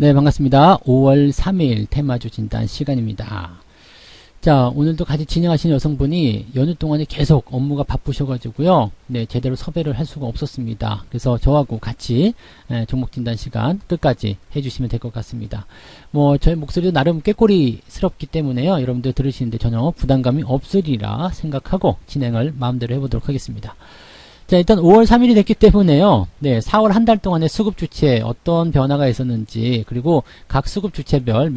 네, 반갑습니다. 5월 3일 테마주 진단 시간입니다. 자, 오늘도 같이 진행하신 여성분이 연휴 동안에 계속 업무가 바쁘셔가지고요. 네, 제대로 섭외를 할 수가 없었습니다. 그래서 저하고 같이 종목 진단 시간 끝까지 해주시면 될 것 같습니다. 뭐, 저희 목소리도 나름 꾀꼬리스럽기 때문에요. 여러분들 들으시는데 전혀 부담감이 없으리라 생각하고 진행을 마음대로 해보도록 하겠습니다. 자, 일단 5월 3일이 됐기 때문에요. 네, 4월 한 달 동안의 수급 주체에 어떤 변화가 있었는지, 그리고 각 수급 주체별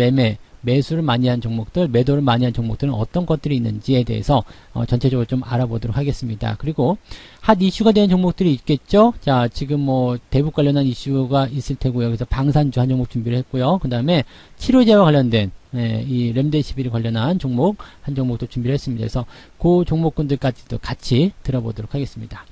매수를 많이 한 종목들, 매도를 많이 한 종목들은 어떤 것들이 있는지에 대해서 전체적으로 좀 알아보도록 하겠습니다. 그리고 핫 이슈가 되는 종목들이 있겠죠. 자, 지금 뭐 대북 관련한 이슈가 있을 테고요. 그래서 방산주 한 종목 준비를 했고요. 그 다음에 치료제와 관련된 이 렘데시비를 관련한 종목 한 종목도 준비를 했습니다. 그래서 그 종목군들까지도 같이 들어보도록 하겠습니다.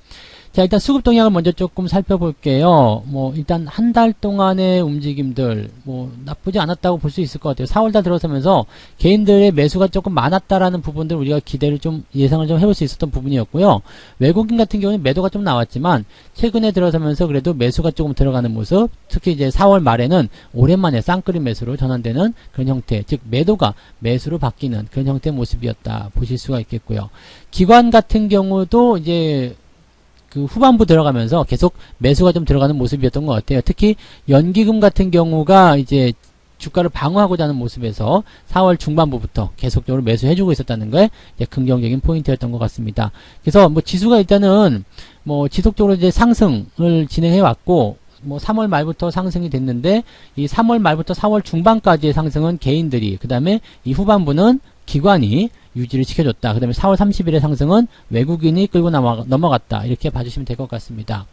자, 일단 수급 동향을 먼저 조금 살펴볼게요. 뭐 일단 한 달 동안의 움직임들 뭐 나쁘지 않았다고 볼 수 있을 것 같아요. 4월달 들어서면서 개인들의 매수가 조금 많았다라는 부분들 우리가 기대를 좀 예상을 좀 해볼 수 있었던 부분이었고요. 외국인 같은 경우는 매도가 좀 나왔지만 최근에 들어서면서 그래도 매수가 조금 들어가는 모습, 특히 이제 4월 말에는 오랜만에 쌍끌이 매수로 전환되는 그런 형태, 즉 매도가 매수로 바뀌는 그런 형태의 모습이었다 보실 수가 있겠고요. 기관 같은 경우도 이제 그 후반부 들어가면서 계속 매수가 좀 들어가는 모습이었던 것 같아요. 특히 연기금 같은 경우가 이제 주가를 방어하고자 하는 모습에서 4월 중반부부터 계속적으로 매수해주고 있었다는 게 이제 긍정적인 포인트였던 것 같습니다. 그래서 뭐 지수가 일단은 뭐 지속적으로 이제 상승을 진행해 왔고, 뭐 3월 말부터 상승이 됐는데 이 3월 말부터 4월 중반까지의 상승은 개인들이, 그 다음에 이 후반부는 기관이 유지를 시켜줬다. 그 다음에 4월 30일의 상승은 외국인이 끌고 넘어갔다. 이렇게 봐주시면 될 것 같습니다.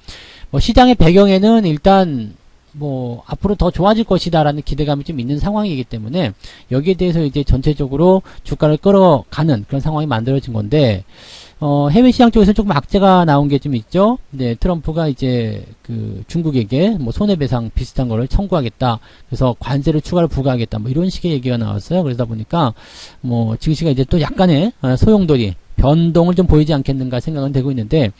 뭐 시장의 배경에는 일단 뭐 앞으로 더 좋아질 것이다라는 기대감이 좀 있는 상황이기 때문에 여기에 대해서 이제 전체적으로 주가를 끌어가는 그런 상황이 만들어진 건데, 해외 시장 쪽에서 조금 악재가 나온 게 좀 있죠. 네, 트럼프가 이제 그 중국에게 뭐 손해배상 비슷한 거를 청구하겠다. 그래서 관세를 추가로 부과하겠다. 뭐 이런 식의 얘기가 나왔어요. 그러다 보니까 뭐 증시가 이제 또 약간의 소용돌이 변동을 좀 보이지 않겠는가 생각은 되고 있는데,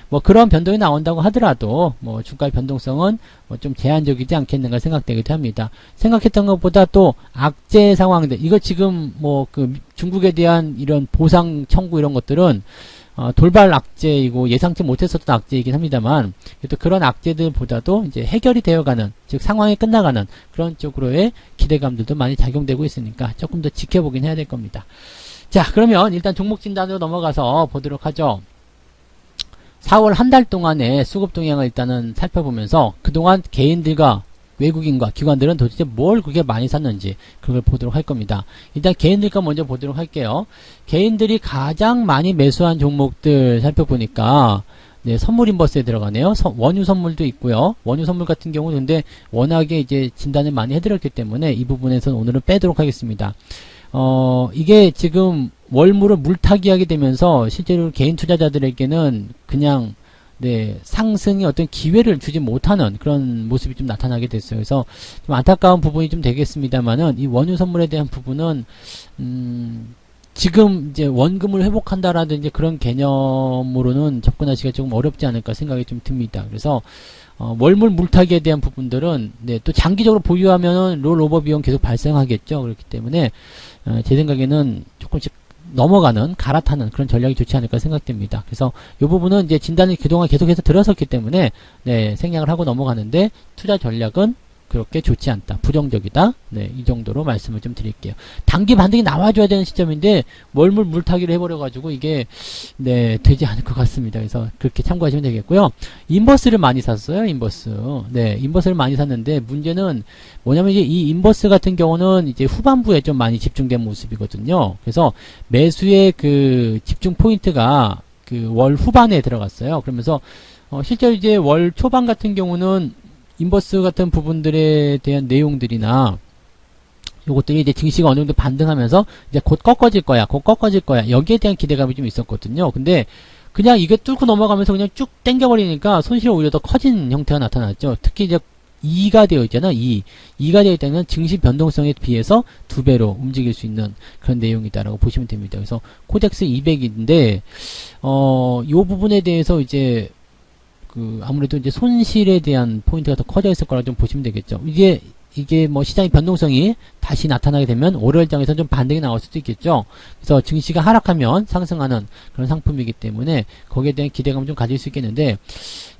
뭐 그런 변동이 나온다고 하더라도 뭐 주가의 변동성은 뭐 좀 제한적이지 않겠는가 생각되기도 합니다. 생각했던 것보다 또 악재 상황들, 이거 지금 뭐 그 중국에 대한 이런 보상 청구 이런 것들은 돌발 악재이고 예상치 못했었던 악재이긴 합니다만, 또 그런 악재들보다도 이제 해결이 되어가는, 즉 상황이 끝나가는 그런 쪽으로의 기대감들도 많이 작용되고 있으니까 조금 더 지켜보긴 해야 될 겁니다. 자, 그러면 일단 종목 진단으로 넘어가서 보도록 하죠. 4월 한 달 동안의 수급 동향을 일단은 살펴보면서 그동안 개인들과 외국인과 기관들은 도대체 뭘 그렇게 많이 샀는지 그걸 보도록 할 겁니다. 일단 개인들과 먼저 보도록 할게요. 개인들이 가장 많이 매수한 종목들 살펴보니까 네, 선물 인버스에 들어가네요. 원유 선물도 있고요. 원유 선물 같은 경우는 근데 워낙에 이제 진단을 많이 해드렸기 때문에 이 부분에서는 오늘은 빼도록 하겠습니다. 이게 지금 월물을 물타기 하게 되면서 실제로 개인 투자자들에게는 그냥 네, 상승의 어떤 기회를 주지 못하는 그런 모습이 좀 나타나게 됐어요. 그래서 좀 안타까운 부분이 좀 되겠습니다만은 이 원유 선물에 대한 부분은 지금 이제 원금을 회복한다라든지 그런 개념으로는 접근하기가 조금 어렵지 않을까 생각이 좀 듭니다. 그래서 월물 물타기에 대한 부분들은 네, 또 장기적으로 보유하면은 롤오버 비용 계속 발생하겠죠. 그렇기 때문에 제 생각에는 조금씩 넘어가는, 갈아타는 그런 전략이 좋지 않을까 생각됩니다. 그래서 이 부분은 이제 진단을 그동안 계속해서 들어섰기 때문에 네, 생략을 하고 넘어가는데 투자 전략은 그렇게 좋지 않다, 부정적이다. 네, 이 정도로 말씀을 좀 드릴게요. 단기 반등이 나와줘야 되는 시점인데 월물 물타기를 해버려가지고 이게 네, 되지 않을 것 같습니다. 그래서 그렇게 참고하시면 되겠고요. 인버스를 많이 샀어요. 인버스. 네, 인버스를 많이 샀는데 문제는 뭐냐면 이제 이 인버스 같은 경우는 이제 후반부에 좀 많이 집중된 모습이거든요. 그래서 매수의 그 집중 포인트가 그 월 후반에 들어갔어요. 그러면서 실제로 이제 월 초반 같은 경우는 인버스 같은 부분들에 대한 내용들이나 요것들이 이제 증시가 어느 정도 반등하면서 이제 곧 꺾어질 거야, 여기에 대한 기대감이 좀 있었거든요. 근데 그냥 이게 뚫고 넘어가면서 그냥 쭉 당겨버리니까 손실이 오히려 더 커진 형태가 나타났죠. 특히 이제 2가 되어 있잖아. 2가 되어 있다면 증시 변동성에 비해서 2배로 움직일 수 있는 그런 내용이다라고 보시면 됩니다. 그래서 코덱스 200인데 요 부분에 대해서 이제 아무래도 이제 손실에 대한 포인트가 더 커져 있을 거라고 좀 보시면 되겠죠. 이게 이게 뭐 시장의 변동성이 다시 나타나게 되면 월요일장에서 좀 반등이 나올 수도 있겠죠. 그래서 증시가 하락하면 상승하는 그런 상품이기 때문에 거기에 대한 기대감을 좀 가질 수 있겠는데,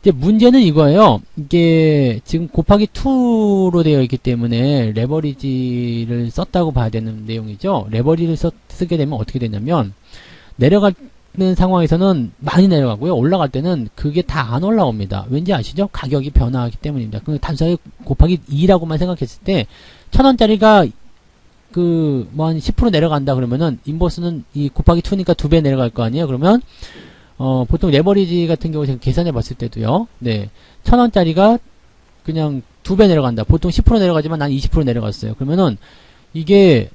이제 문제는 이거예요. 이게 지금 곱하기 2로 되어 있기 때문에 레버리지를 썼다고 봐야 되는 내용이죠. 레버리지를 쓰게 되면 어떻게 되냐면, 내려가는 상황에서는 많이 내려가고요. 올라갈 때는 그게 다 안 올라옵니다. 왠지 아시죠? 가격이 변화하기 때문입니다. 단순하게 곱하기 2라고만 생각했을 때 1000원짜리가 뭐 한 10% 내려간다 그러면은 인버스는 이 곱하기 2니까 2배 내려갈 거 아니에요? 그러면 보통 레버리지 같은 경우 제가 계산해 봤을 때도요. 네. 1000원짜리가 그냥 2배 내려간다. 보통 10% 내려가지만 난 20% 내려갔어요. 그러면은 이게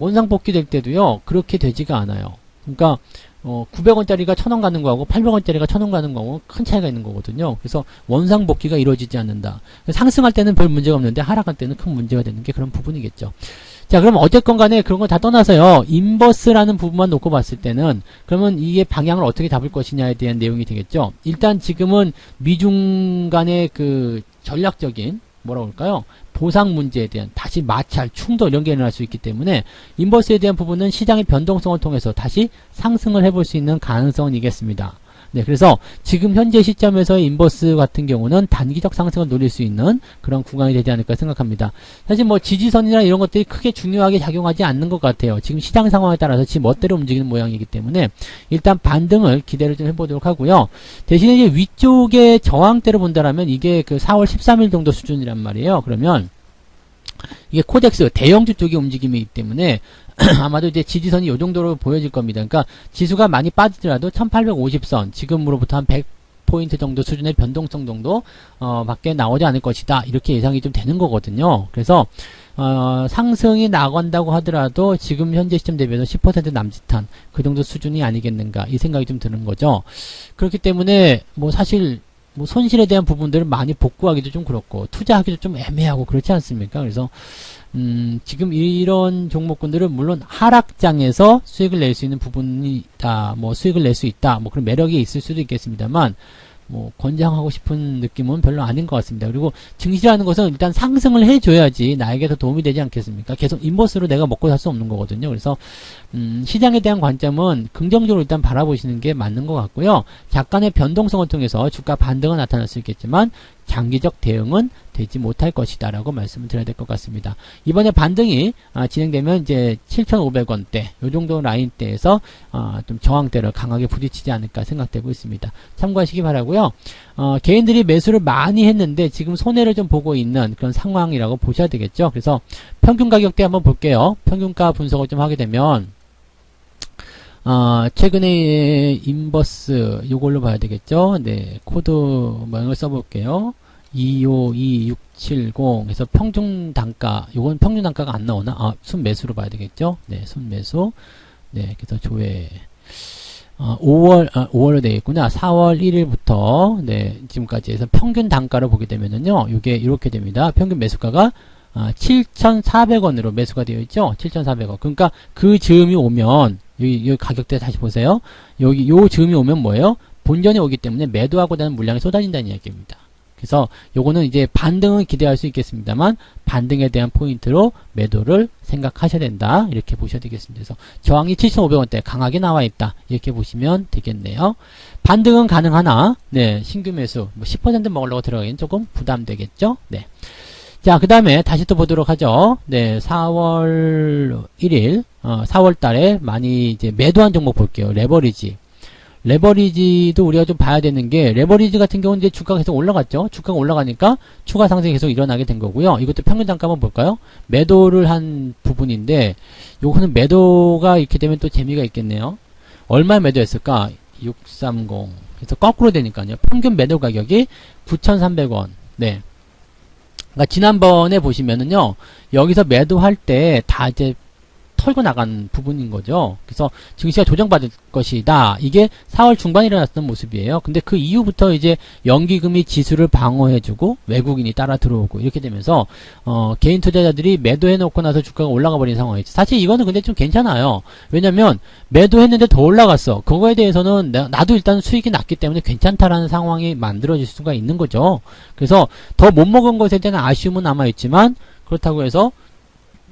원상복귀 될 때도요. 그렇게 되지가 않아요. 그러니까 900원짜리가 1000원 가는 거하고 800원짜리가 1000원 가는 거하고 큰 차이가 있는 거거든요. 그래서 원상복귀가 이루어지지 않는다. 상승할 때는 별 문제가 없는데 하락할 때는 큰 문제가 되는 게 그런 부분이겠죠. 자, 그럼 어쨌건 간에 그런 거 다 떠나서요. 인버스라는 부분만 놓고 봤을 때는 그러면 이게 방향을 어떻게 잡을 것이냐에 대한 내용이 되겠죠. 일단 지금은 미중 간의 그 전략적인 뭐라고 할까요? 보상 문제에 대한 다시 마찰, 충돌 이런 게 일어날 수 있기 때문에 인버스에 대한 부분은 시장의 변동성을 통해서 다시 상승을 해볼 수 있는 가능성은 있겠습니다. 네, 그래서 지금 현재 시점에서의 인버스 같은 경우는 단기적 상승을 노릴 수 있는 그런 구간이 되지 않을까 생각합니다. 사실 뭐 지지선이나 이런 것들이 크게 중요하게 작용하지 않는 것 같아요. 지금 시장 상황에 따라서 지 멋대로 움직이는 모양이기 때문에 일단 반등을 기대를 좀 해보도록 하고요. 대신에 이제 위쪽에 저항대를 본다라면 이게 그 4월 13일 정도 수준이란 말이에요. 그러면 이게 코덱스 대형주 쪽의 움직임이기 때문에 아마도 이제 지지선이 이 정도로 보여질 겁니다. 그러니까 지수가 많이 빠지더라도 1850선 지금으로부터 한 100포인트 정도 수준의 변동성 정도 밖에 나오지 않을 것이다. 이렇게 예상이 좀 되는 거거든요. 그래서 상승이 나간다고 하더라도 지금 현재 시점 대비해서 10% 남짓한 그 정도 수준이 아니겠는가 이 생각이 좀 드는 거죠. 그렇기 때문에 뭐 사실 뭐 손실에 대한 부분들을 많이 복구하기도 좀 그렇고 투자하기도 좀 애매하고 그렇지 않습니까? 그래서 지금 이런 종목군들은 물론 하락장에서 수익을 낼 수 있는 부분이다, 뭐 수익을 낼 수 있다, 뭐 그런 매력이 있을 수도 있겠습니다만 뭐 권장하고 싶은 느낌은 별로 아닌 것 같습니다. 그리고 증시라는 것은 일단 상승을 해줘야지 나에게 더 도움이 되지 않겠습니까? 계속 인버스로 내가 먹고 살 수 없는 거거든요. 그래서 시장에 대한 관점은 긍정적으로 일단 바라보시는 게 맞는 것 같고요. 약간의 변동성을 통해서 주가 반등은 나타날 수 있겠지만 장기적 대응은 되지 못할 것이다 라고 말씀을 드려야 될 것 같습니다. 이번에 반등이 진행되면 이제 7,500원대 요 정도 라인대에서 좀 저항대를 강하게 부딪히지 않을까 생각되고 있습니다. 참고하시기 바라고요. 개인들이 매수를 많이 했는데 지금 손해를 좀 보고 있는 그런 상황이라고 보셔야 되겠죠. 그래서 평균 가격대 한번 볼게요. 평균가 분석을 좀 하게 되면 최근에 인버스 요걸로 봐야 되겠죠. 네, 코드 모양을 써볼게요. 252670 해서 평균 단가, 요건 평균 단가가 안 나오나? 순매수로 봐야 되겠죠. 네, 순매수. 네, 그래서 조회 5월로 되겠구나. 4월 1일부터 네, 지금까지 해서 평균 단가를 보게 되면은요. 요게 이렇게 됩니다. 평균 매수가가 7,400원으로 매수가 되어 있죠. 7,400원. 그러니까 그 즈음이 오면 여기 가격대 다시 보세요. 여기 요 즈음이 오면 뭐예요? 본전이 오기 때문에 매도하고 나는 물량이 쏟아진다는 이야기입니다. 그래서 요거는 이제 반등을 기대할 수 있겠습니다만 반등에 대한 포인트로 매도를 생각하셔야 된다. 이렇게 보셔야 되겠습니다. 그래서 저항이 7,500원대 강하게 나와 있다. 이렇게 보시면 되겠네요. 반등은 가능하나 네, 신규 매수 뭐 10% 먹으려고 들어가기는 조금 부담되겠죠. 네. 자, 그 다음에 다시 또 보도록 하죠. 네, 4월 1일, 4월 달에 많이 이제 매도한 종목 볼게요. 레버리지. 레버리지도 우리가 좀 봐야 되는 게, 레버리지 같은 경우는 이제 주가가 계속 올라갔죠. 주가가 올라가니까 추가 상승이 계속 일어나게 된 거고요. 이것도 평균 단가 한번 볼까요? 매도를 한 부분인데, 요거는 매도가 이렇게 되면 또 재미가 있겠네요. 얼마 매도했을까? 630. 그래서 거꾸로 되니까요. 평균 매도 가격이 9,300원. 네. 그러니까 지난번에 보시면은요, 여기서 매도할 때 다 이제 털고 나간 부분인 거죠. 그래서 증시가 조정받을 것이다. 이게 4월 중반에 일어났던 모습이에요. 근데 그 이후부터 이제 연기금이 지수를 방어해주고 외국인이 따라 들어오고 이렇게 되면서 개인 투자자들이 매도해놓고 나서 주가가 올라가 버린 상황이죠. 사실 이거는 근데 좀 괜찮아요. 왜냐면 매도했는데 더 올라갔어. 그거에 대해서는 나도 일단 수익이 났기 때문에 괜찮다라는 상황이 만들어질 수가 있는 거죠. 그래서 더 못 먹은 것에 대한 아쉬움은 남아있지만 그렇다고 해서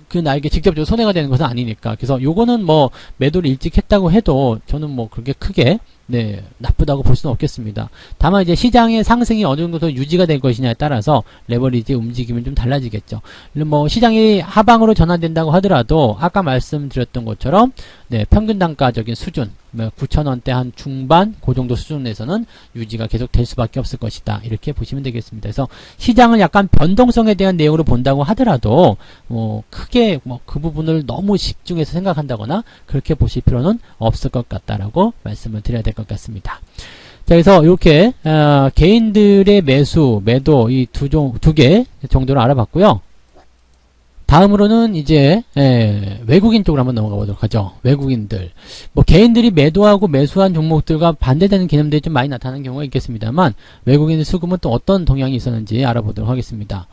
그 나에게 직접적으로 손해가 되는 것은 아니니까. 그래서 요거는 뭐 매도를 일찍 했다고 해도 저는 뭐 그렇게 크게 네, 나쁘다고 볼 수는 없겠습니다. 다만 이제 시장의 상승이 어느 정도 더 유지가 될 것이냐에 따라서 레버리지의 움직임은 좀 달라지겠죠. 뭐 시장이 하방으로 전환된다고 하더라도 아까 말씀드렸던 것처럼 네, 평균 단가적인 수준 9,000원대 한 중반 그 정도 수준에서는 유지가 계속 될 수밖에 없을 것이다. 이렇게 보시면 되겠습니다. 그래서 시장을 약간 변동성에 대한 내용으로 본다고 하더라도 크게 그 부분을 너무 집중해서 생각한다거나 그렇게 보실 필요는 없을 것 같다라고 말씀을 드려야 될 것 같습니다. 자, 그래서 이렇게 개인들의 매수, 매도 이 두 개 정도로 알아봤고요. 다음으로는 이제 외국인 쪽으로 한번 넘어가 보도록 하죠. 외국인들 뭐 개인들이 매도하고 매수한 종목들과 반대되는 개념들이 좀 많이 나타나는 경우가 있겠습니다만 외국인의 수급은 또 어떤 동향이 있었는지 알아보도록 하겠습니다.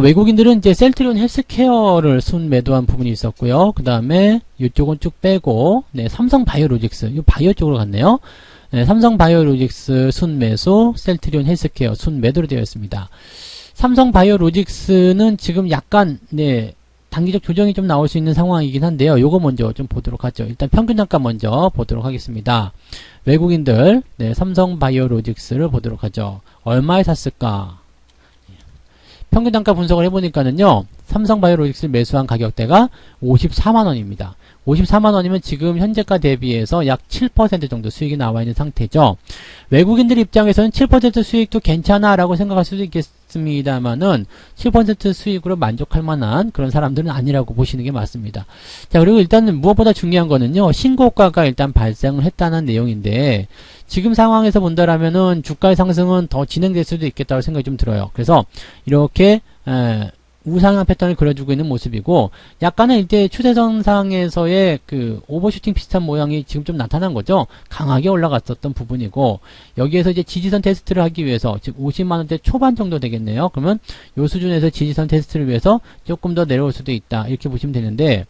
외국인들은 이제 셀트리온 헬스케어를 순 매도한 부분이 있었고요. 그 다음에 이쪽은 쭉 빼고 네, 삼성바이오로직스 이 바이오 쪽으로 갔네요. 네, 삼성바이오로직스 순 매수, 셀트리온 헬스케어 순 매도로 되어 있습니다. 삼성바이오로직스는 지금 약간 네, 단기적 조정이 좀 나올 수 있는 상황이긴 한데요. 요거 먼저 좀 보도록 하죠. 일단 평균 단가 먼저 보도록 하겠습니다. 외국인들 네, 삼성바이오로직스를 보도록 하죠. 얼마에 샀을까? 평균 단가 분석을 해보니까는요. 삼성바이오로직스를 매수한 가격대가 54만원입니다. 54만원이면 지금 현재가 대비해서 약 7% 정도 수익이 나와 있는 상태죠. 외국인들 입장에서는 7% 수익도 괜찮아 라고 생각할 수도 있겠습니다만은 7% 수익으로 만족할 만한 그런 사람들은 아니라고 보시는 게 맞습니다. 자, 그리고 일단 무엇보다 중요한 거는요. 신고가가 일단 발생을 했다는 내용인데 지금 상황에서 본다라면은 주가의 상승은 더 진행될 수도 있겠다고 생각이 좀 들어요. 그래서 이렇게 우상향 패턴을 그려주고 있는 모습이고 약간은 이때 추세선상에서의 그 오버슈팅 비슷한 모양이 지금 좀 나타난 거죠. 강하게 올라갔었던 부분이고 여기에서 이제 지지선 테스트를 하기 위해서 즉 50만원대 초반 정도 되겠네요. 그러면 요 수준에서 지지선 테스트를 위해서 조금 더 내려올 수도 있다. 이렇게 보시면 되는데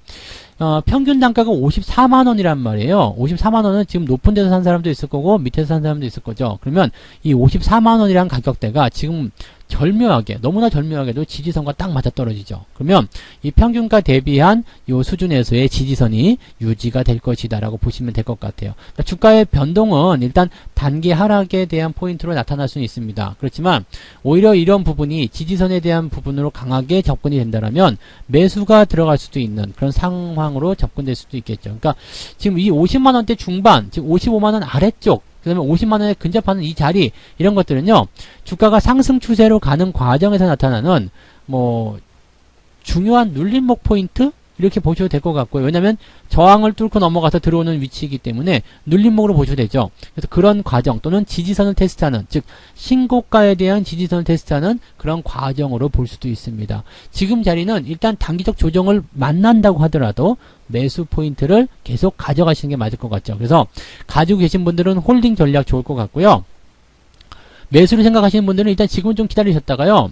평균 단가가 54만원이란 말이에요. 54만원은 지금 높은 데서 산 사람도 있을 거고 밑에서 산 사람도 있을 거죠. 그러면 이 54만원이란 가격대가 지금 절묘하게 너무나 절묘하게도 지지선과 딱 맞아떨어지죠. 그러면 이 평균가 대비한 요 수준에서의 지지선이 유지가 될 것이다 라고 보시면 될 것 같아요. 그러니까 주가의 변동은 일단 단기 하락에 대한 포인트로 나타날 수는 있습니다. 그렇지만 오히려 이런 부분이 지지선에 대한 부분으로 강하게 접근이 된다면 매수가 들어갈 수도 있는 그런 상황으로 접근될 수도 있겠죠. 그러니까 지금 이 50만원대 중반 지금 55만원 아래쪽 그 다음에 50만원에 근접하는 이 자리 이런 것들은요 주가가 상승 추세로 가는 과정에서 나타나는 뭐 중요한 눌림목 포인트 이렇게 보셔도 될 것 같고요. 왜냐하면 저항을 뚫고 넘어가서 들어오는 위치이기 때문에 눌림목으로 보셔도 되죠. 그래서 그런 과정 또는 지지선을 테스트하는 즉 신고가에 대한 지지선을 테스트하는 그런 과정으로 볼 수도 있습니다. 지금 자리는 일단 단기적 조정을 만난다고 하더라도 매수 포인트를 계속 가져가시는 게 맞을 것 같죠. 그래서 가지고 계신 분들은 홀딩 전략 좋을 것 같고요. 매수를 생각하시는 분들은 일단 지금은 좀 기다리셨다가요.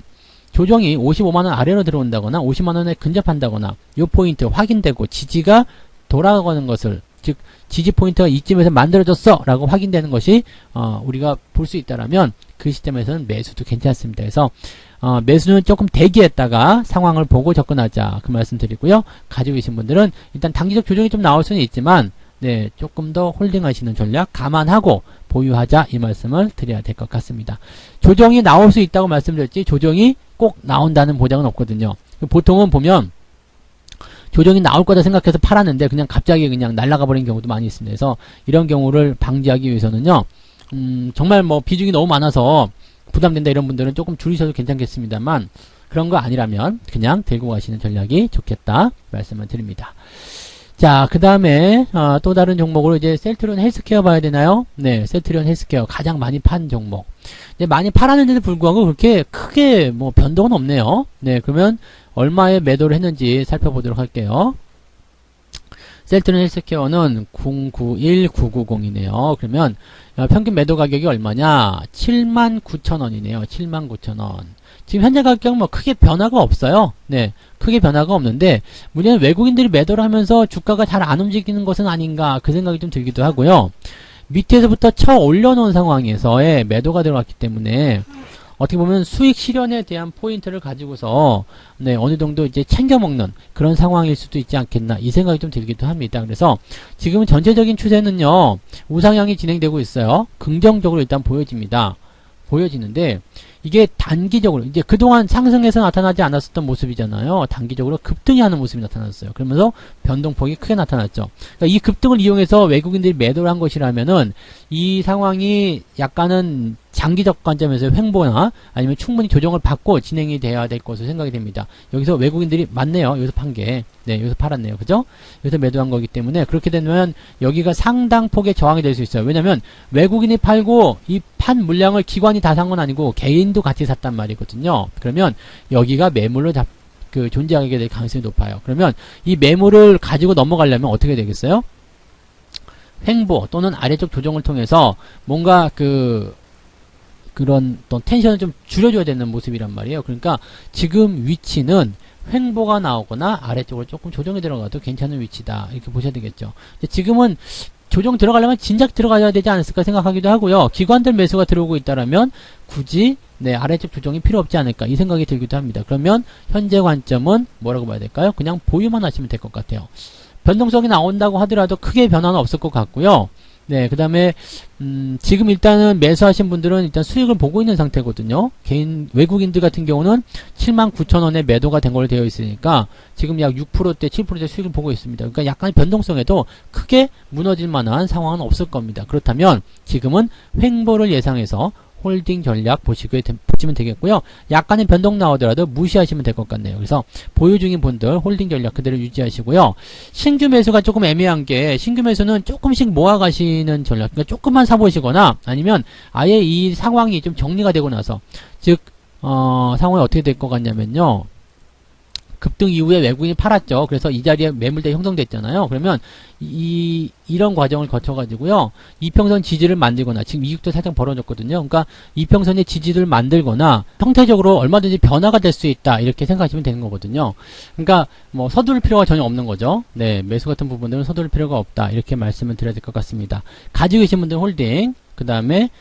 조정이 55만원 아래로 들어온다거나 50만원에 근접한다거나 이 포인트 확인되고 지지가 돌아가는 것을 즉 지지 포인트가 이쯤에서 만들어졌어 라고 확인되는 것이 우리가 볼 수 있다라면 그 시점에서는 매수도 괜찮습니다. 그래서 매수는 조금 대기했다가 상황을 보고 접근하자 그 말씀 드리고요. 가지고 계신 분들은 일단 단기적 조정이 좀 나올 수는 있지만 네, 조금 더 홀딩하시는 전략 감안하고 보유하자 이 말씀을 드려야 될 것 같습니다. 조정이 나올 수 있다고 말씀드렸지 조정이 꼭 나온다는 보장은 없거든요. 보통은 보면 조정이 나올 거다 생각해서 팔았는데 그냥 갑자기 그냥 날아가 버린 경우도 많이 있습니다. 그래서 이런 경우를 방지하기 위해서는요. 정말 뭐 비중이 너무 많아서 부담된다 이런 분들은 조금 줄이셔도 괜찮겠습니다만 그런 거 아니라면 그냥 들고 가시는 전략이 좋겠다 말씀을 드립니다. 자, 그 다음에 또 다른 종목으로 이제 셀트리온 헬스케어 봐야 되나요? 네, 셀트리온 헬스케어 가장 많이 판 종목. 이제 많이 팔았는데도 불구하고 그렇게 크게 뭐 변동은 없네요. 네, 그러면 얼마에 매도를 했는지 살펴보도록 할게요. 셀트리온 헬스케어는 091990이네요. 그러면 평균 매도 가격이 얼마냐? 79,000원이네요. 79,000원. 지금 현재 가격 뭐 크게 변화가 없어요. 네, 크게 변화가 없는데 문제는 외국인들이 매도를 하면서 주가가 잘 안 움직이는 것은 아닌가 그 생각이 좀 들기도 하고요. 밑에서부터 쳐 올려놓은 상황에서의 매도가 들어갔기 때문에 어떻게 보면 수익 실현에 대한 포인트를 가지고서 네, 어느 정도 이제 챙겨 먹는 그런 상황일 수도 있지 않겠나 이 생각이 좀 들기도 합니다. 그래서 지금은 전체적인 추세는요, 우상향이 진행되고 있어요. 긍정적으로 일단 보여지는데 이게 단기적으로 이제 그동안 상승해서 나타나지 않았었던 모습이잖아요. 단기적으로 급등이 하는 모습이 나타났어요. 그러면서 변동폭이 크게 나타났죠. 그러니까 이 급등을 이용해서 외국인들이 매도를 한 것이라면은 이 상황이 약간은 장기적 관점에서 횡보나 아니면 충분히 조정을 받고 진행이 돼야 될 것으로 생각이 됩니다. 여기서 외국인들이 맞네요. 여기서 판 게. 네, 여기서 팔았네요. 그죠? 여기서 매도한 거기 때문에 그렇게 되면 여기가 상당폭의 저항이 될 수 있어요. 왜냐면 외국인이 팔고 이 판 물량을 기관이 다 산 건 아니고 개인도 같이 샀단 말이거든요. 그러면 여기가 매물로 존재하게 될 가능성이 높아요. 그러면 이 매물을 가지고 넘어가려면 어떻게 되겠어요? 횡보 또는 아래쪽 조정을 통해서 뭔가 그런 또 텐션을 좀 줄여줘야 되는 모습이란 말이에요. 그러니까 지금 위치는 횡보가 나오거나 아래쪽으로 조금 조정이 들어가도 괜찮은 위치다. 이렇게 보셔야 되겠죠. 지금은 조정 들어가려면 진작 들어가야 되지 않았을까 생각하기도 하고요. 기관들 매수가 들어오고 있다라면 굳이 네, 아래쪽 조정이 필요 없지 않을까 이 생각이 들기도 합니다. 그러면 현재 관점은 뭐라고 봐야 될까요? 그냥 보유만 하시면 될 것 같아요. 변동성이 나온다고 하더라도 크게 변화는 없을 것 같고요. 네, 그 다음에 지금 일단은 매수하신 분들은 일단 수익을 보고 있는 상태거든요. 외국인들 같은 경우는 79,000원에 매도가 된 걸로 되어 있으니까 지금 약 6%대, 7%대 수익을 보고 있습니다. 그러니까 약간의 변동성에도 크게 무너질 만한 상황은 없을 겁니다. 그렇다면 지금은 횡보를 예상해서 홀딩 전략 보시면 되겠고요. 약간의 변동 나오더라도 무시하시면 될 것 같네요. 그래서 보유 중인 분들 홀딩 전략 그대로 유지하시고요. 신규 매수가 조금 애매한 게 신규 매수는 조금씩 모아가시는 전략, 그러니까 조금만 사보시거나 아니면 아예 이 상황이 좀 정리가 되고 나서 즉 상황이 어떻게 될 것 같냐면요. 급등 이후에 외국인이 팔았죠. 그래서 이 자리에 매물대 형성됐잖아요. 그러면 이런 과정을 거쳐가지고요. 이평선 지지를 만들거나 지금 이익도 살짝 벌어졌거든요. 그러니까 이평선의 지지를 만들거나 형태적으로 얼마든지 변화가 될 수 있다. 이렇게 생각하시면 되는 거거든요. 그러니까 뭐 서두를 필요가 전혀 없는 거죠. 네, 매수 같은 부분들은 서두를 필요가 없다. 이렇게 말씀을 드려야 될 것 같습니다. 가지고 계신 분들은 홀딩, 그 다음에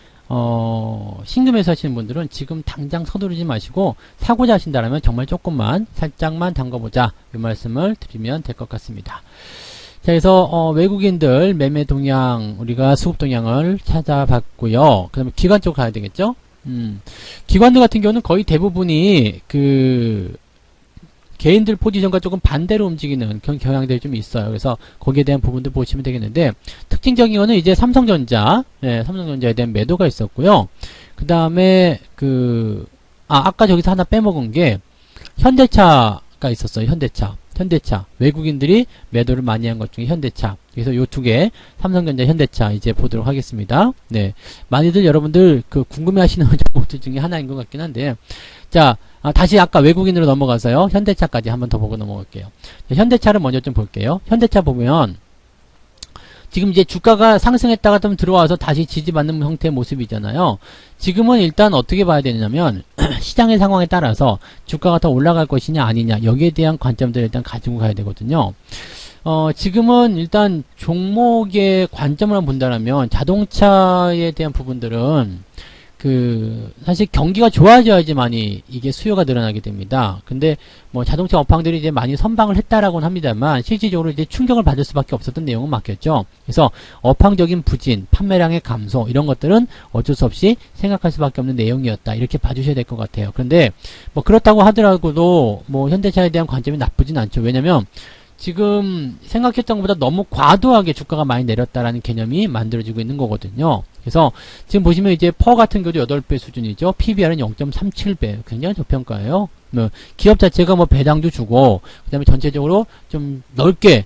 신규 매수하시는 분들은 지금 당장 서두르지 마시고 사고자 하신다면 정말 조금만 살짝만 담가보자 이 말씀을 드리면 될 것 같습니다. 자, 그래서 외국인들 매매 동향 우리가 수급 동향을 찾아봤고요. 그 다음에 기관 쪽으로 가야 되겠죠. 기관들 같은 경우는 거의 대부분이 개인들 포지션과 조금 반대로 움직이는 그런 경향들이 좀 있어요. 그래서 거기에 대한 부분들 보시면 되겠는데 특징적인 거는 이제 삼성전자, 네, 삼성전자에 대한 매도가 있었고요. 그 다음에 아까 저기서 하나 빼먹은 게 현대차가 있었어요. 현대차 외국인들이 매도를 많이 한 것 중에 현대차. 그래서 요 두 개 삼성전자, 현대차 이제 보도록 하겠습니다. 네, 많이들 여러분들 궁금해하시는 정보들 중에 하나인 것 같긴 한데 자. 다시 아까 외국인으로 넘어가서요. 현대차까지 한번 더 보고 넘어갈게요. 현대차를 먼저 좀 볼게요. 현대차 보면 지금 이제 주가가 상승했다가 좀 들어와서 다시 지지받는 형태의 모습이잖아요. 지금은 일단 어떻게 봐야 되냐면 시장의 상황에 따라서 주가가 더 올라갈 것이냐 아니냐 여기에 대한 관점들을 일단 가지고 가야 되거든요. 지금은 일단 종목의 관점을 한번 본다면 자동차에 대한 부분들은 사실 경기가 좋아져야지만이 이게 수요가 늘어나게 됩니다. 근데 뭐 자동차 업황들이 이제 많이 선방을 했다라고는 합니다만 실질적으로 이제 충격을 받을 수밖에 없었던 내용은 맞겠죠. 그래서 업황적인 부진, 판매량의 감소 이런 것들은 어쩔 수 없이 생각할 수밖에 없는 내용이었다. 이렇게 봐주셔야 될 것 같아요. 그런데 뭐 그렇다고 하더라도 뭐 현대차에 대한 관점이 나쁘진 않죠. 왜냐면 지금 생각했던 것보다 너무 과도하게 주가가 많이 내렸다라는 개념이 만들어지고 있는 거거든요. 그래서 지금 보시면 이제 퍼 같은 경우도 8배 수준이죠. PBR은 0.37배. 굉장히 저평가예요. 기업 자체가 뭐 배당도 주고 그다음에 전체적으로 좀 넓게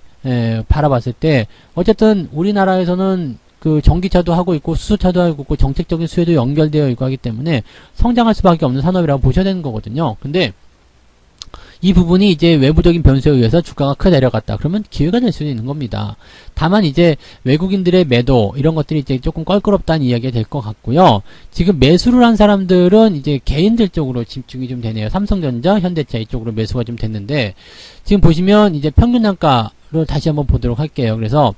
바라봤을 때 어쨌든 우리나라에서는 전기차도 하고 있고 수소차도 하고 있고 정책적인 수요도 연결되어 있고 하기 때문에 성장할 수밖에 없는 산업이라고 보셔야 되는 거거든요. 근데 이 부분이 이제 외부적인 변수에 의해서 주가가 크게 내려갔다. 그러면 기회가 될 수 있는 겁니다. 다만 이제 외국인들의 매도 이런 것들이 이제 조금 껄끄럽다는 이야기가 될 것 같고요. 지금 매수를 한 사람들은 이제 개인들 쪽으로 집중이 좀 되네요. 삼성전자, 현대차 이쪽으로 매수가 좀 됐는데 지금 보시면 이제 평균 단가를 다시 한번 보도록 할게요. 그래서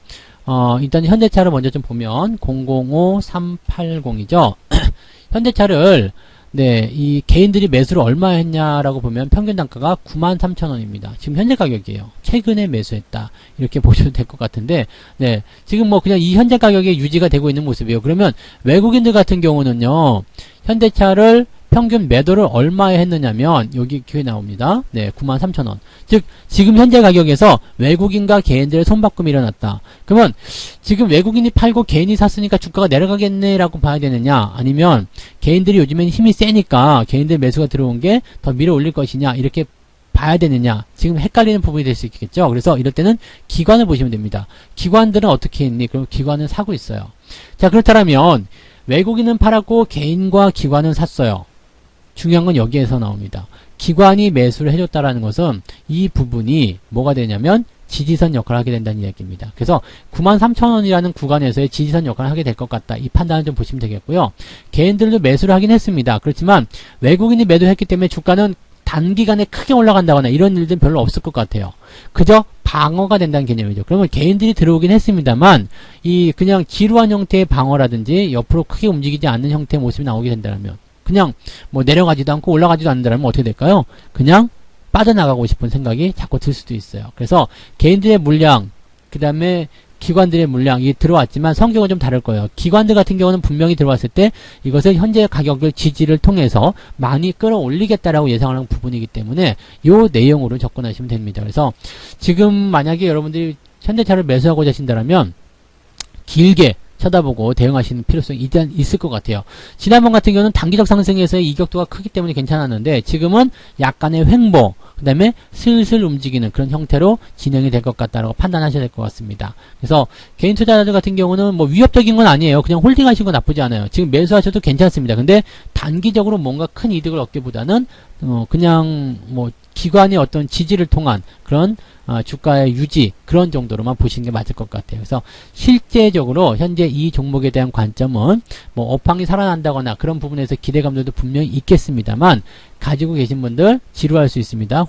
일단 현대차를 먼저 좀 보면 005380이죠. 현대차를 네, 이 개인들이 매수를 얼마 했냐라고 보면 평균 단가가 93,000원입니다. 지금 현재 가격이에요. 최근에 매수했다. 이렇게 보셔도 될 것 같은데, 네, 지금 뭐 그냥 이 현재 가격에 유지가 되고 있는 모습이에요. 그러면 외국인들 같은 경우는요, 현대차를 평균 매도를 얼마에 했느냐면 여기 뒤에 나옵니다. 네, 93,000원. 즉 지금 현재 가격에서 외국인과 개인들의 손바꿈이 일어났다. 그러면 지금 외국인이 팔고 개인이 샀으니까 주가가 내려가겠네라고 봐야 되느냐, 아니면 개인들이 요즘엔 힘이 세니까 개인들 매수가 들어온 게 더 밀어 올릴 것이냐, 이렇게 봐야 되느냐, 지금 헷갈리는 부분이 될 수 있겠죠. 그래서 이럴 때는 기관을 보시면 됩니다. 기관들은 어떻게 했니? 그럼 기관은 사고 있어요. 자, 그렇다면 외국인은 팔았고 개인과 기관은 샀어요. 중요한 건 여기에서 나옵니다. 기관이 매수를 해줬다라는 것은 이 부분이 뭐가 되냐면 지지선 역할을 하게 된다는 이야기입니다. 그래서 93,000원이라는 구간에서의 지지선 역할을 하게 될 것 같다. 이 판단을 좀 보시면 되겠고요. 개인들도 매수를 하긴 했습니다. 그렇지만 외국인이 매도했기 때문에 주가는 단기간에 크게 올라간다거나 이런 일들은 별로 없을 것 같아요. 그저 방어가 된다는 개념이죠. 그러면 개인들이 들어오긴 했습니다만 이 그냥 지루한 형태의 방어라든지 옆으로 크게 움직이지 않는 형태의 모습이 나오게 된다면, 그냥 뭐 내려가지도 않고 올라가지도 않는다면 어떻게 될까요? 그냥 빠져나가고 싶은 생각이 자꾸 들 수도 있어요. 그래서 개인들의 물량, 그 다음에 기관들의 물량이 들어왔지만 성격은 좀 다를 거예요. 기관들 같은 경우는 분명히 들어왔을 때 이것을 현재 가격을 지지를 통해서 많이 끌어올리겠다라고 예상하는 부분이기 때문에 이 내용으로 접근하시면 됩니다. 그래서 지금 만약에 여러분들이 현대차를 매수하고자 하신다면 길게 쳐다보고 대응하시는 필요성이 일단 있을 것 같아요. 지난번 같은 경우는 단기적 상승에서의 이격도가 크기 때문에 괜찮았는데 지금은 약간의 횡보, 그 다음에 슬슬 움직이는 그런 형태로 진행이 될 것 같다라고 판단하셔야 될 것 같습니다. 그래서 개인 투자자들 같은 경우는 뭐 위협적인 건 아니에요. 그냥 홀딩 하시고 나쁘지 않아요. 지금 매수하셔도 괜찮습니다. 근데 단기적으로 뭔가 큰 이득을 얻기보다는 그냥 뭐 기관의 어떤 지지를 통한 그런 주가의 유지, 그런 정도로만 보시는 게 맞을 것 같아요. 그래서 실제적으로 현재 이 종목에 대한 관점은 뭐 업황이 살아난다거나 그런 부분에서 기대감들도 분명히 있겠습니다만 가지고 계신 분들 지루할 수 있습니다.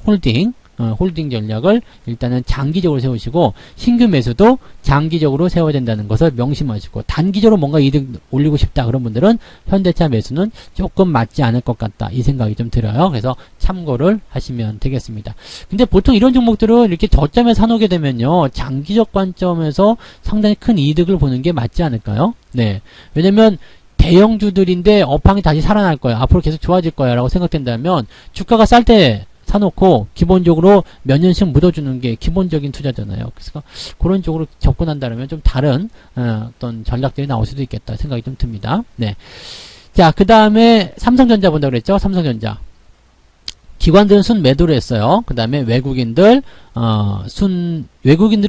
홀딩 전략을 일단은 장기적으로 세우시고 신규 매수도 장기적으로 세워야 된다는 것을 명심하시고, 단기적으로 뭔가 이득 올리고 싶다 그런 분들은 현대차 매수는 조금 맞지 않을 것 같다, 이 생각이 좀 들어요. 그래서 참고를 하시면 되겠습니다. 근데 보통 이런 종목들은 이렇게 저점에 사놓게 되면요, 장기적 관점에서 상당히 큰 이득을 보는 게 맞지 않을까요? 네, 왜냐면 대형주들인데 업황이 다시 살아날 거야, 앞으로 계속 좋아질 거야 라고 생각된다면 주가가 쌀 때 사놓고 기본적으로 몇 년씩 묻어주는 게 기본적인 투자잖아요. 그래서 그런 쪽으로 접근한다면 좀 다른 어떤 전략들이 나올 수도 있겠다 생각이 좀 듭니다. 네. 자, 그 다음에 삼성전자 본다고 그랬죠. 삼성전자. 기관들은 순 매도를 했어요. 그 다음에 외국인들은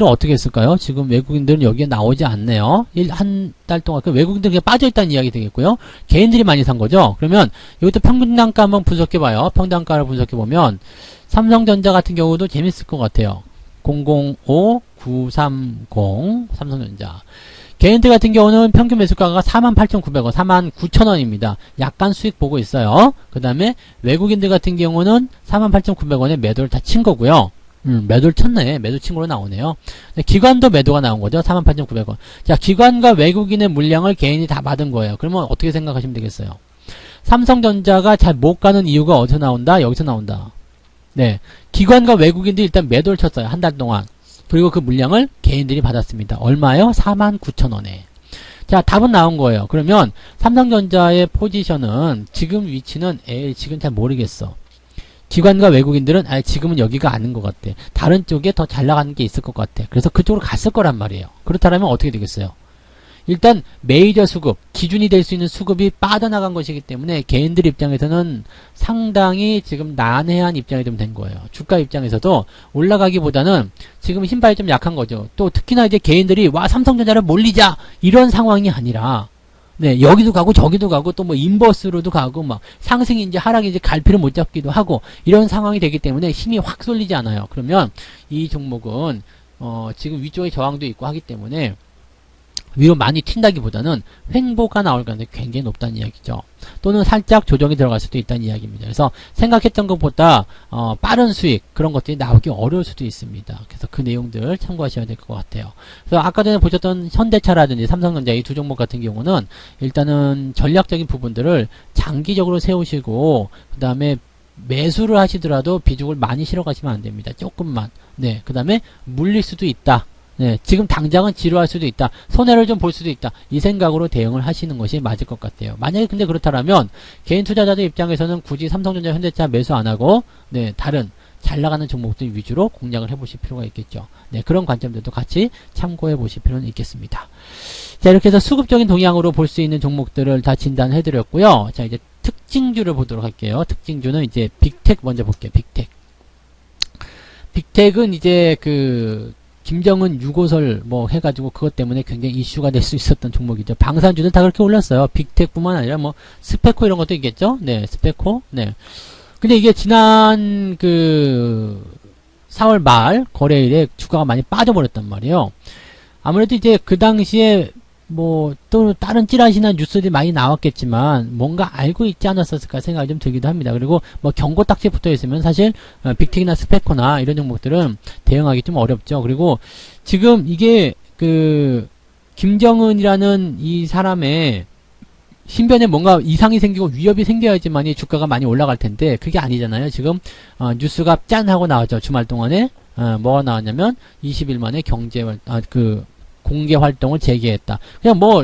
어떻게 했을까요? 지금 외국인들은 여기에 나오지 않네요. 한 달 동안 외국인들은 그냥 빠져있다는 이야기 되겠고요. 개인들이 많이 산 거죠. 그러면 이것도 평균 단가 한번 분석해봐요. 평균 단가를 분석해보면 삼성전자 같은 경우도 재밌을 것 같아요. 005930 삼성전자. 개인들 같은 경우는 평균 매수가가 48,900원, 49,000원입니다. 약간 수익 보고 있어요. 그 다음에 외국인들 같은 경우는 48,900원에 매도를 다 친 거고요. 매도를 쳤네. 매도 친 걸로 나오네요. 기관도 매도가 나온 거죠. 48,900원. 자, 기관과 외국인의 물량을 개인이 다 받은 거예요. 그러면 어떻게 생각하시면 되겠어요? 삼성전자가 잘 못 가는 이유가 어디서 나온다? 여기서 나온다. 네. 기관과 외국인들이 일단 매도를 쳤어요. 한 달 동안. 그리고 그 물량을 개인들이 받았습니다. 얼마요? 49,000원에. 자, 답은 나온 거예요. 그러면 삼성전자의 포지션은 지금 위치는 지금 잘 모르겠어. 기관과 외국인들은 지금은 여기가 아닌 것 같아. 다른 쪽에 더 잘 나가는 게 있을 것 같아. 그래서 그쪽으로 갔을 거란 말이에요. 그렇다면 어떻게 되겠어요? 일단 메이저 수급, 기준이 될 수 있는 수급이 빠져나간 것이기 때문에 개인들 입장에서는 상당히 지금 난해한 입장이 좀 된 거예요. 주가 입장에서도 올라가기보다는 지금 힘발이 좀 약한 거죠. 또 특히나 이제 개인들이 와 삼성전자를 몰리자 이런 상황이 아니라, 네, 여기도 가고 저기도 가고 또 뭐 인버스로도 가고 막 상승인지 하락인지 갈피를 못 잡기도 하고 이런 상황이 되기 때문에 힘이 확 쏠리지 않아요. 그러면 이 종목은 지금 위쪽에 저항도 있고 하기 때문에 위로 많이 튄다기보다는 횡보가 나올 가능성이 굉장히 높다는 이야기죠. 또는 살짝 조정이 들어갈 수도 있다는 이야기입니다. 그래서 생각했던 것보다 빠른 수익 그런 것들이 나오기 어려울 수도 있습니다. 그래서 그 내용들 참고하셔야 될 것 같아요. 그래서 아까 전에 보셨던 현대차라든지 삼성전자 이 두 종목 같은 경우는 일단은 전략적인 부분들을 장기적으로 세우시고 그 다음에 매수를 하시더라도 비중을 많이 실어 가시면 안 됩니다. 조금만. 네. 그 다음에 물릴 수도 있다. 네, 지금 당장은 지루할 수도 있다. 손해를 좀 볼 수도 있다. 이 생각으로 대응을 하시는 것이 맞을 것 같아요. 만약에 근데 그렇다면 개인 투자자들 입장에서는 굳이 삼성전자, 현대차 매수 안 하고 네, 다른 잘 나가는 종목들 위주로 공략을 해보실 필요가 있겠죠. 네, 그런 관점들도 같이 참고해 보실 필요는 있겠습니다. 자, 이렇게 해서 수급적인 동향으로 볼 수 있는 종목들을 다 진단해 드렸고요. 자, 이제 특징주를 보도록 할게요. 특징주는 이제 빅텍 먼저 볼게요. 빅텍. 빅텍은 이제 김정은 유고설 뭐 해가지고 그것 때문에 굉장히 이슈가 될 수 있었던 종목이죠. 방산주들 다 그렇게 올랐어요. 빅텍뿐만 아니라 뭐 스페코 이런 것도 있겠죠. 네, 스페코. 네. 근데 이게 지난 4월 말 거래일에 주가가 많이 빠져버렸단 말이에요. 아무래도 이제 그 당시에 뭐 또 다른 찌라시나 뉴스들이 많이 나왔겠지만 뭔가 알고 있지 않았을까 생각이 좀 들기도 합니다. 그리고 뭐 경고 딱지 붙어 있으면 사실 빅텍이나 스페코나 이런 종목들은 대응하기 좀 어렵죠. 그리고 지금 이게 김정은이라는 이 사람의 신변에 뭔가 이상이 생기고 위협이 생겨야지만이 주가가 많이 올라갈 텐데 그게 아니잖아요. 지금 뉴스가 짠 하고 나왔죠. 주말 동안에 뭐가 나왔냐면 20일 만에 공개 활동을 재개했다. 그냥 뭐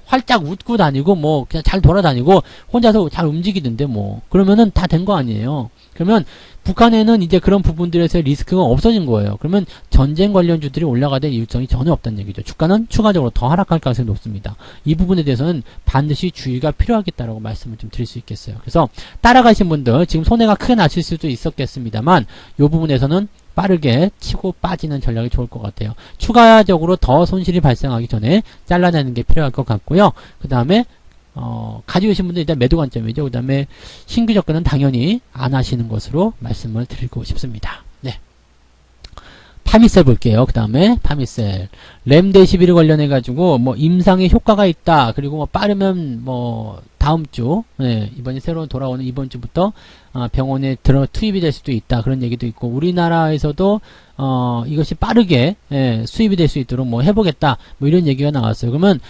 활짝 웃고 다니고 뭐 그냥 잘 돌아다니고 혼자서 잘 움직이던데 뭐 그러면은 다 된 거 아니에요. 그러면 북한에는 이제 그런 부분들에서 리스크가 없어진 거예요. 그러면 전쟁 관련주들이 올라가될 일정이 전혀 없다는 얘기죠. 주가는 추가적으로 더 하락할 가능성이 높습니다. 이 부분에 대해서는 반드시 주의가 필요하겠다라고 말씀을 좀 드릴 수 있겠어요. 그래서 따라가신 분들 지금 손해가 크게 나실 수도 있었겠습니다만 이 부분에서는 빠르게 치고 빠지는 전략이 좋을 것 같아요. 추가적으로 더 손실이 발생하기 전에 잘라내는 게 필요할 것 같고요. 그 다음에 가지고 계신 분들 일단 매도 관점이죠. 그 다음에 신규 접근은 당연히 안 하시는 것으로 말씀을 드리고 싶습니다. 네. 파미셀 볼게요. 그 다음에 파미셀 램데시비를 관련해 가지고 뭐 임상의 효과가 있다. 그리고 뭐 빠르면 뭐 다음 주 이번에 새로 돌아오는 이번 주부터 병원에 투입이 될 수도 있다. 그런 얘기도 있고 우리나라에서도 이것이 빠르게 수입이 될 수 있도록 뭐 해보겠다. 뭐 이런 얘기가 나왔어요. 그러면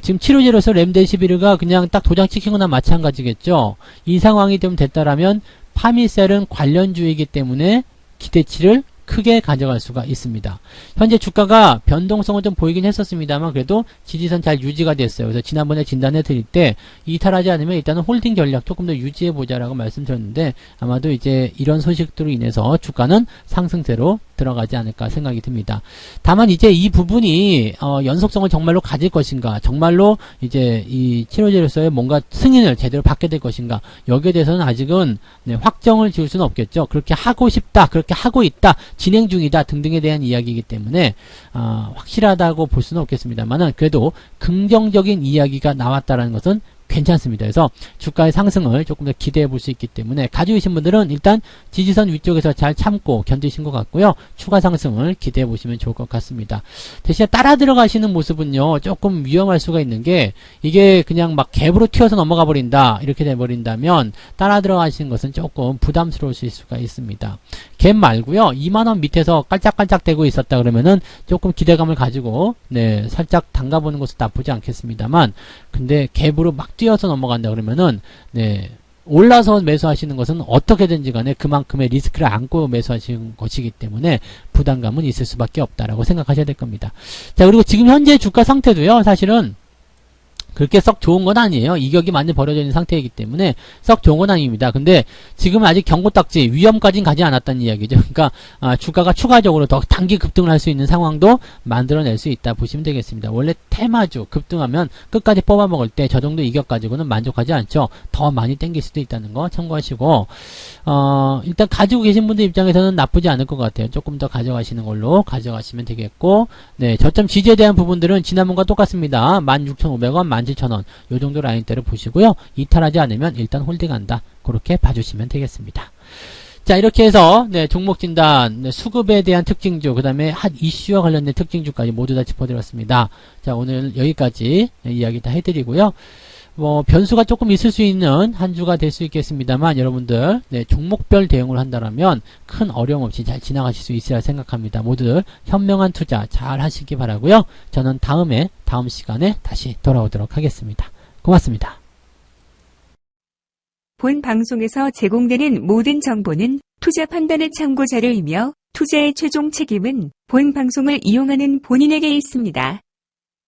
지금 치료제로서 램데시비르가 그냥 딱 도장 찍힌 거나 마찬가지겠죠. 이 상황이 좀 됐다라면 파미셀은 관련주이기 때문에 기대치를 크게 가져갈 수가 있습니다. 현재 주가가 변동성을 좀 보이긴 했었습니다만 그래도 지지선 잘 유지가 됐어요. 그래서 지난번에 진단해 드릴 때 이탈하지 않으면 일단은 홀딩 전략 조금 더 유지해 보자라고 말씀드렸는데 아마도 이제 이런 소식들로 인해서 주가는 상승세로 들어가지 않을까 생각이 듭니다. 다만 이제 이 부분이 연속성을 정말로 가질 것인가, 정말로 이제 이 치료제로서의 뭔가 승인을 제대로 받게 될 것인가, 여기에 대해서는 아직은 확정을 지을 수는 없겠죠. 그렇게 하고 싶다, 그렇게 하고 있다, 진행 중이다 등등에 대한 이야기이기 때문에 확실하다고 볼 수는 없겠습니다만은 그래도 긍정적인 이야기가 나왔다라는 것은 괜찮습니다. 그래서 주가의 상승을 조금 더 기대해 볼 수 있기 때문에 가지고 계신 분들은 일단 지지선 위쪽에서 잘 참고 견디신 것 같고요. 추가 상승을 기대해 보시면 좋을 것 같습니다. 대신에 따라 들어가시는 모습은요. 조금 위험할 수가 있는 게 이게 그냥 막 갭으로 튀어서 넘어가 버린다. 이렇게 돼 버린다면 따라 들어가시는 것은 조금 부담스러우실 수가 있습니다. 갭 말고요. 2만원 밑에서 깔짝깔짝 대고 있었다 그러면은 조금 기대감을 가지고 살짝 담가보는 것은 나쁘지 않겠습니다만 근데 갭으로 막 뛰어서 넘어간다 그러면은 올라서 매수하시는 것은 어떻게든지 간에 그만큼의 리스크를 안고 매수하시는 것이기 때문에 부담감은 있을 수밖에 없다라고 생각하셔야 될 겁니다. 자, 그리고 지금 현재 주가 상태도요. 사실은 그렇게 썩 좋은 건 아니에요. 이격이 많이 벌어져 있는 상태이기 때문에 썩 좋은 건 아닙니다. 근데 지금 아직 경고딱지 위험까지는 가지 않았다는 이야기죠. 그러니까 주가가 추가적으로 더 단기 급등을 할 수 있는 상황도 만들어낼 수 있다 보시면 되겠습니다. 원래 테마주 급등하면 끝까지 뽑아먹을 때 저 정도 이격 가지고는 만족하지 않죠. 더 많이 땡길 수도 있다는 거 참고하시고 일단 가지고 계신 분들 입장에서는 나쁘지 않을 것 같아요. 조금 더 가져가시는 걸로 가져가시면 되겠고 저점 지지에 대한 부분들은 지난번과 똑같습니다. 16,500원, 17,000원 요 정도 라인대를 보시고요. 이탈하지 않으면 일단 홀딩한다. 그렇게 봐주시면 되겠습니다. 자, 이렇게 해서, 네, 종목 진단, 네, 수급에 대한 특징주, 그 다음에 핫 이슈와 관련된 특징주까지 모두 다 짚어드렸습니다. 자, 오늘 여기까지 이야기 다 해드리고요. 뭐, 변수가 조금 있을 수 있는 한 주가 될 수 있겠습니다만, 여러분들, 네, 종목별 대응을 한다면 큰 어려움 없이 잘 지나가실 수 있으리라 생각합니다. 모두들 현명한 투자 잘 하시기 바라고요. 저는 다음 시간에 다시 돌아오도록 하겠습니다. 고맙습니다. 본 방송에서 제공되는 모든 정보는 투자 판단의 참고 자료이며 투자의 최종 책임은 본 방송을 이용하는 본인에게 있습니다.